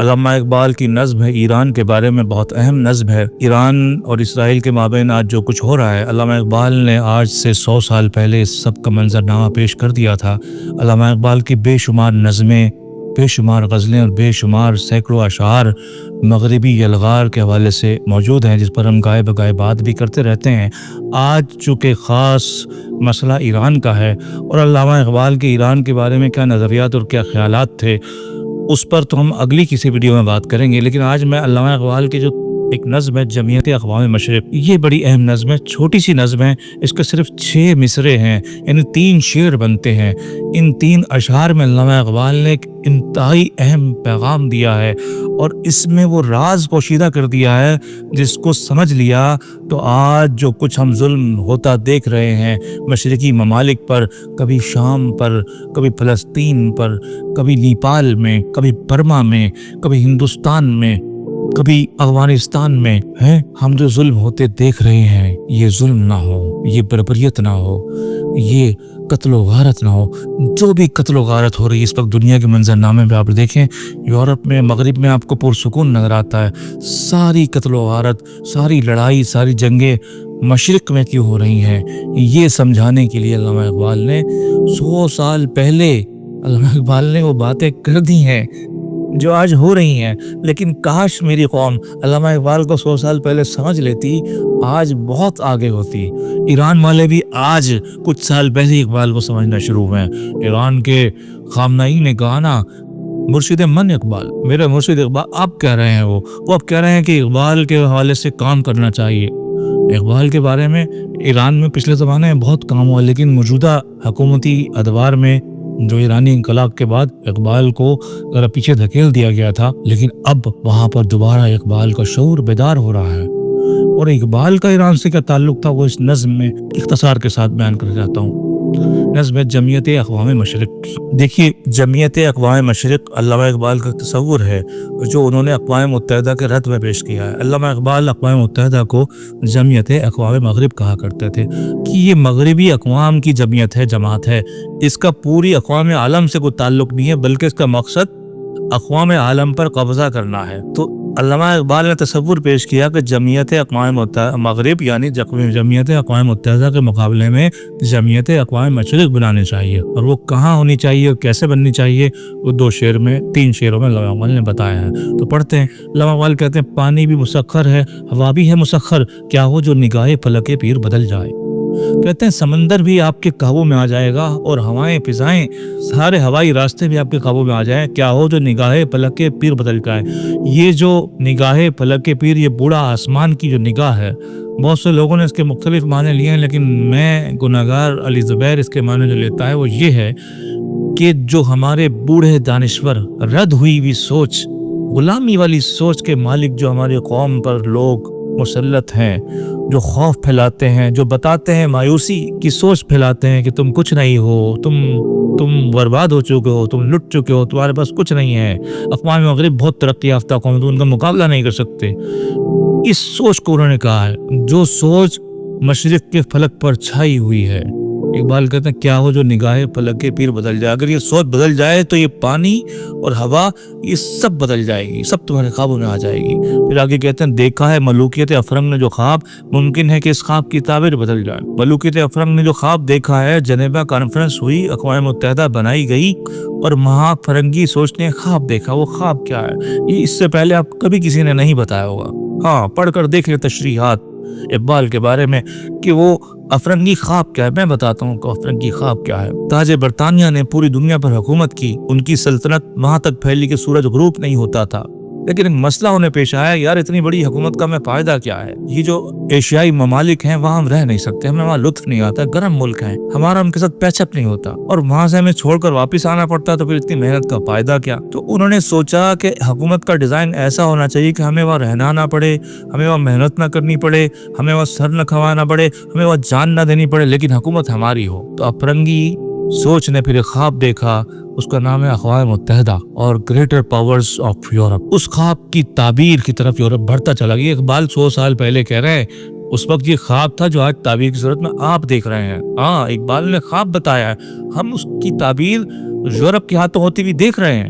علامہ اقبال کی نظم ہے ایران کے بارے میں، بہت اہم نظم ہے۔ ایران اور اسرائیل کے مابین آج جو کچھ ہو رہا ہے، علامہ اقبال نے آج سے 100 سال پہلے اس سب کا منظرنامہ پیش کر دیا تھا۔ علامہ اقبال کی بے شمار نظمیں، بے شمار غزلیں اور بے شمار سینکڑوں اشعار مغربی یلغار کے حوالے سے موجود ہیں، جس پر ہم گائے بگائے بات بھی کرتے رہتے ہیں۔ آج چونکہ خاص مسئلہ ایران کا ہے اور علامہ اقبال کے ایران کے بارے میں کیا نظریات اور کیا خیالات تھے، اس پر تو ہم اگلی کسی ویڈیو میں بات کریں گے، لیکن آج میں علامہ اقبال کی جو ایک نظم ہے جمعیت اقوام مشرق، یہ بڑی اہم نظم ہے، چھوٹی سی نظم ہے، اس کے صرف 6 مصرے ہیں، یعنی 3 شعر بنتے ہیں۔ ان 3 اشعار میں علامہ اقبال نے ایک انتہائی اہم پیغام دیا ہے اور اس میں وہ راز پوشیدہ کر دیا ہے، جس کو سمجھ لیا تو آج جو کچھ ہم ظلم ہوتا دیکھ رہے ہیں مشرقی ممالک پر، کبھی شام پر، کبھی فلسطین پر، کبھی نیپال میں، کبھی برما میں، کبھی ہندوستان میں، کبھی افغانستان میں ہیں، ہم جو ظلم ہوتے دیکھ رہے ہیں، یہ ظلم نہ ہو، یہ بربریت نہ ہو، یہ قتل و غارت نہ ہو۔ جو بھی قتل و غارت ہو رہی ہے اس وقت دنیا کے منظرنامے پہ آپ دیکھیں، یورپ میں، مغرب میں آپ کو پرسکون نظر آتا ہے، ساری قتل و غارت، ساری لڑائی، ساری جنگیں مشرق میں کیوں ہو رہی ہیں، یہ سمجھانے کے لیے علامہ اقبال نے 100 سال پہلے علامہ اقبال نے وہ باتیں کر دی ہیں جو آج ہو رہی ہیں۔ لیکن کاش میری قوم علامہ اقبال کو 100 سال پہلے سمجھ لیتی، آج بہت آگے ہوتی۔ ایران والے بھی آج کچھ سال پہلے اقبال کو سمجھنا شروع ہوئے ہیں۔ ایران کے خامنئی نے کہا نا، مرشد من اقبال، میرے مرشد اقبال، آپ کہہ رہے ہیں وہ اب کہہ رہے ہیں کہ اقبال کے حوالے سے کام کرنا چاہیے۔ اقبال کے بارے میں ایران میں پچھلے زمانے میں بہت کام ہوا، لیکن موجودہ حکومتی ادوار میں جو ایرانی انقلاب کے بعد اقبال کو ذرا پیچھے دھکیل دیا گیا تھا، لیکن اب وہاں پر دوبارہ اقبال کا شعور بیدار ہو رہا ہے۔ اور اقبال کا ایران سے کیا تعلق تھا، وہ اس نظم میں اختصار کے ساتھ بیان کرنا چاہتا ہوں۔ نظم جمعیت اقوام مشرق۔ دیکھیے، جمعیت اقوام مشرق علامہ اقبال کا تصور ہے جو انہوں نے اقوام متحدہ کے رد میں پیش کیا ہے۔ علامہ اقبال اقوام متحدہ کو جمعیت اقوام مغرب کہا کرتے تھے کہ یہ مغربی اقوام کی جمعیت ہے، جماعت ہے، اس کا پوری اقوام عالم سے کوئی تعلق نہیں ہے، بلکہ اس کا مقصد اقوام عالم پر قبضہ کرنا ہے۔ تو علامہ اقبال نے تصور پیش کیا کہ جمعیت اقوام متحدہ مغرب یعنی جمعیت اقوام متحدہ کے مقابلے میں جمعیت اقوام مشرق بنانی چاہیے، اور وہ کہاں ہونی چاہیے اور کیسے بننی چاہیے، وہ 3 شعروں میں علامہ اقبال نے بتایا ہے۔ تو پڑھتے ہیں۔ علامہ اقبال کہتے ہیں، پانی بھی مسخر ہے، ہوا بھی ہے مسخر، کیا ہو جو نگاہ فلک پیر بدل جائے۔ کہتے ہیں سمندر بھی آپ کے قابو میں آ جائے گا اور ہوائیں فضائیں، سارے ہوائی راستے بھی آپ کے قابو میں آ جائیں، کیا ہو جو نگاہ فلک پیر بدل جائے۔ یہ جو نگاہ فلک پیر، یہ بوڑھا آسمان کی جو نگاہ ہے، بہت سے لوگوں نے اس کے مختلف معنی لیے ہیں، لیکن میں گناہگار علی زبیر اس کے معنی جو لیتا ہے وہ یہ ہے کہ جو ہمارے بوڑھے دانشور، رد ہوئی سوچ، غلامی والی سوچ کے مالک جو ہماری قوم پر لوگ مسلط ہیں، جو خوف پھیلاتے ہیں، جو بتاتے ہیں، مایوسی کی سوچ پھیلاتے ہیں کہ تم کچھ نہیں ہو، تم برباد ہو چکے ہو، تم لٹ چکے ہو، تمہارے پاس کچھ نہیں ہے، اقوام مغرب بہت ترقی یافتہ قوم، تم ان کا مقابلہ نہیں کر سکتے۔ اس سوچ کو انہوں نے کہا ہے، جو سوچ مشرق کے فلک پر چھائی ہوئی ہے۔ اقبال کہتے ہیں کیا ہو جو نگاہ فلک کے پیر بدل جائے۔ اگر یہ سوچ بدل جائے تو یہ پانی اور ہوا، یہ سب بدل جائے گی، سب تمہارے قابو میں آ جائے گی۔ پھر آگے کہتے ہیں دیکھا ہے ملوکیت افرنگ نے جو خواب، ممکن ہے کہ اس خواب کی تعبیر بدل جائے۔ ملوکیت افرنگ نے جو خواب دیکھا ہے، جنیوا کانفرنس ہوئی، اقوام متحدہ بنائی گئی اور مہا فرنگی سوچ نے خواب دیکھا۔ وہ خواب کیا ہے، یہ اس سے پہلے آپ کبھی کسی نے نہیں بتایا ہوگا۔ ہاں، پڑھ کر دیکھ لیں تشریحات اقبال کے بارے میں کہ وہ افرنگی خواب کیا ہے۔ میں بتاتا ہوں کہ افرنگی خواب کیا ہے۔ تاج برطانیہ نے پوری دنیا پر حکومت کی، ان کی سلطنت وہاں تک پھیلی کہ سورج غروب نہیں ہوتا تھا، لیکن ایک مسئلہ انہیں پیش آیا، یار اتنی بڑی حکومت کا ہمیں فائدہ کیا ہے، یہ جو ایشیائی ممالک ہیں وہاں ہم رہ نہیں سکتے، ہمیں وہاں لطف نہیں آتا، گرم ملک ہیں، ہمارا ان کے ساتھ پیچ اپ نہیں ہوتا، اور وہاں سے ہمیں چھوڑ کر واپس آنا پڑتا، تو پھر اتنی محنت کا فائدہ کیا۔ تو انہوں نے سوچا کہ حکومت کا ڈیزائن ایسا ہونا چاہیے کہ ہمیں وہاں رہنا نہ پڑے، ہمیں وہاں محنت نہ کرنی پڑے، ہمیں وہاں سر نہ کھوانا پڑے، ہمیں وہاں جان نہ دینی پڑے، لیکن حکومت ہماری ہو۔ تو افرنگی سوچ نے پھر ایک خواب دیکھا، اس کا نام ہے اقوام متحدہ اور گریٹر پاورز آف یورپ۔ اس خواب کی تعبیر کی طرف یورپ بڑھتا چلا گیا۔ اقبال 100 سال پہلے کہہ رہے ہیں، اس وقت یہ خواب تھا جو آج تعبیر کی صورت میں آپ دیکھ رہے ہیں۔ ہاں، اقبال نے خواب بتایا ہے، ہم اس کی تعبیر یورپ کے ہاتھوں ہوتی ہوئی دیکھ رہے ہیں۔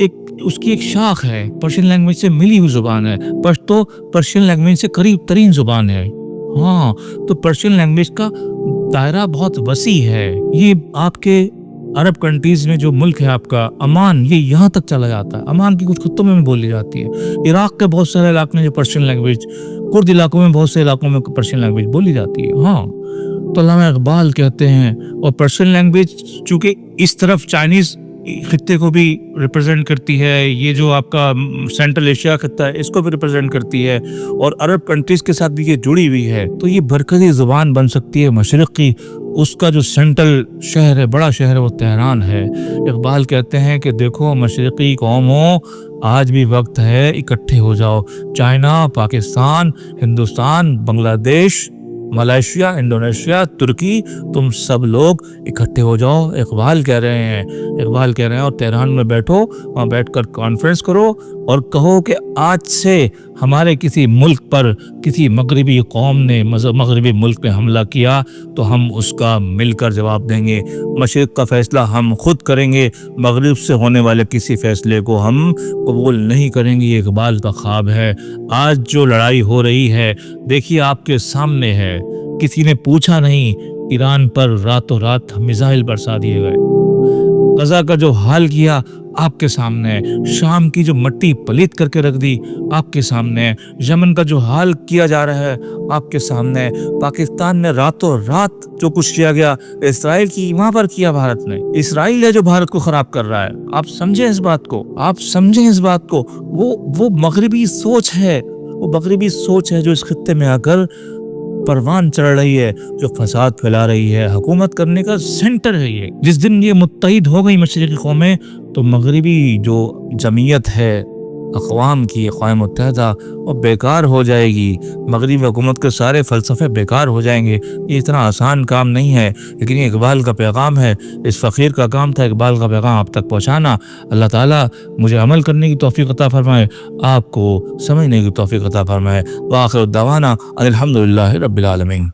ایک اس کی ایک شاخ ہے، پرشین لینگویج سے ملی ہوئی زبان ہے، پشتو پرشین لینگویج سے قریب ترین زبان ہے۔ ہاں، تو پرشین لینگویج کا دائرہ بہت وسیع ہے۔ یہ آپ کے عرب کنٹریز میں جو ملک ہے آپ کا عمان، یہ یہاں تک چلا جاتا ہے۔ عمان کی کچھ خطوں میں بولی جاتی ہے۔ عراق کے بہت سارے علاقوں میں جو پرشین لینگویج، کرد علاقوں میں بہت سے علاقوں میں پرشین لینگویج بولی جاتی ہے۔ ہاں، تو علامہ اقبال کہتے ہیں، اور پرشین لینگویج چونکہ اس طرف چائنیز خطے کو بھی ریپرزینٹ کرتی ہے، یہ جو آپ کا سینٹرل ایشیا خطہ ہے اس کو بھی ریپرزینٹ کرتی ہے، اور عرب کنٹریز کے ساتھ بھی یہ جڑی ہوئی ہے، تو یہ برکتی زبان بن سکتی ہے مشرقی۔ اس کا جو سینٹرل شہر ہے، بڑا شہر ہے، وہ تہران ہے۔ اقبال کہتے ہیں کہ دیکھو مشرقی قوموں، آج بھی وقت ہے، اکٹھے ہو جاؤ، چائنا، پاکستان، ہندوستان، بنگلہ دیش، ملائیشیا، انڈونیشیا، ترکی، تم سب لوگ اکٹھے ہو جاؤ۔ اقبال کہہ رہے ہیں اور تہران میں بیٹھو، وہاں بیٹھ کر کانفرنس کرو اور کہو کہ آج سے ہمارے کسی ملک پر کسی مغربی قوم نے مغربی ملک پہ حملہ کیا تو ہم اس کا مل کر جواب دیں گے، مشرق کا فیصلہ ہم خود کریں گے، مغرب سے ہونے والے کسی فیصلے کو ہم قبول نہیں کریں گے۔ یہ اقبال کا خواب ہے۔ آج جو لڑائی ہو رہی ہے دیکھیے آپ کے سامنے ہے، کسی نے پوچھا نہیں، ایران پر راتوں رات میزائل برسا دیے گئے، غزہ کا جو حال کیا آپ کے سامنے ہے، شام کی جو مٹی پلیت کر کے رکھ دی آپ کے سامنے ہے، یمن کا جو حال کیا جا رہا ہے آپ کے سامنے ہے، پاکستان نے راتوں رات جو کچھ کیا گیا اسرائیل کی وہاں پر کیا بھارت نے، اسرائیل ہے جو بھارت کو خراب کر رہا ہے۔ آپ سمجھیں اس بات کو، وہ مغربی سوچ ہے، جو اس خطے میں آ کر پروان چڑھ رہی ہے، جو فساد پھیلا رہی ہے، حکومت کرنے کا سینٹر ہے یہ۔ جس دن یہ متحد ہو گئی مشرقی قومیں تو مغربی جو جمعیت ہے اقوام کی، اقوام متحدہ، وہ بیکار ہو جائے گی، مغربی حکومت کے سارے فلسفے بیکار ہو جائیں گے۔ یہ اتنا آسان کام نہیں ہے، لیکن یہ اقبال کا پیغام ہے، اس فقیر کا کام تھا اقبال کا پیغام آپ تک پہنچانا۔ اللہ تعالیٰ مجھے عمل کرنے کی توفیق عطا فرمائے، آپ کو سمجھنے کی توفیق عطا فرمائے۔ وآخر دعوانا الحمدللہ رب العالمین۔